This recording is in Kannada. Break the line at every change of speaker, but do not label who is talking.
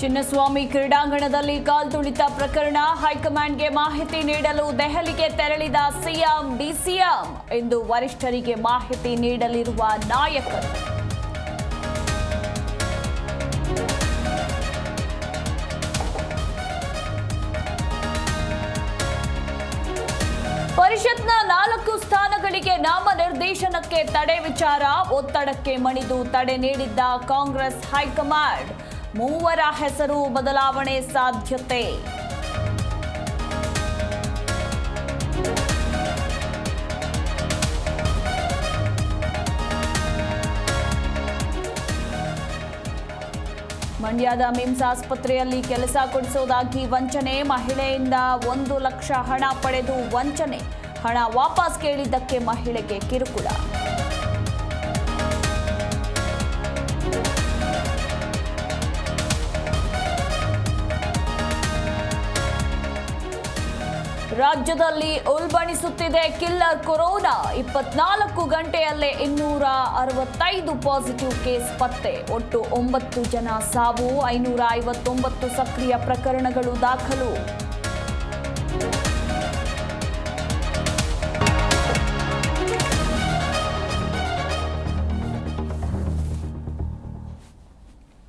ಚಿನ್ನಸ್ವಾಮಿ ಕ್ರೀಡಾಂಗಣದಲ್ಲಿ ಕಾಲ್ತುಳಿತ ಪ್ರಕರಣ ಹೈಕಮಾಂಡ್ಗೆ ಮಾಹಿತಿ ನೀಡಲು ದೆಹಲಿಗೆ ತೆರಳಿದ ಸಿಎಂ ಡಿಸಿಎಂ ಇಂದು ವರಿಷ್ಠರಿಗೆ ಮಾಹಿತಿ ನೀಡಲಿರುವ ನಾಯಕರು. ಪರಿಷತ್ನ 4 ಸ್ಥಾನಗಳಿಗೆ ನಾಮನಿರ್ದೇಶನಕ್ಕೆ ತಡೆ ವಿಚಾರ ಒತ್ತಡಕ್ಕೆ ಮಣಿದು ತಡೆ ನೀಡಿದ್ದ ಕಾಂಗ್ರೆಸ್ ಹೈಕಮಾಂಡ್. 3 ಹೆಸರು ಬದಲಾವಣೆ ಸಾಧ್ಯತೆ. ಮಂಡ್ಯದ ಮಿಮ್ಸ್ ಆಸ್ಪತ್ರೆಯಲ್ಲಿ ಕೆಲಸ ಕೊಡಿಸೋದಾಗಿ ವಂಚನೆ. ಮಹಿಳೆಯಿಂದ 1 ಲಕ್ಷ ಹಣ ಪಡೆದು ವಂಚನೆ. ಹಣ ವಾಪಸ್ ಕೇಳಿದ್ದಕ್ಕೆ ಮಹಿಳೆಗೆ ಕಿರುಕುಳ. ರಾಜ್ಯದಲ್ಲಿ ಉಲ್ಬಣಿಸುತ್ತಿದೆ ಕಿಲ್ಲರ್ ಕೊರೋನಾ. 24 ಗಂಟೆಯಲ್ಲೇ 265 ಪಾಸಿಟಿವ್ ಕೇಸ್ ಪತ್ತೆ. ಒಟ್ಟು 9 ಜನ ಸಾವು, 559 ಸಕ್ರಿಯ ಪ್ರಕರಣಗಳು ದಾಖಲು.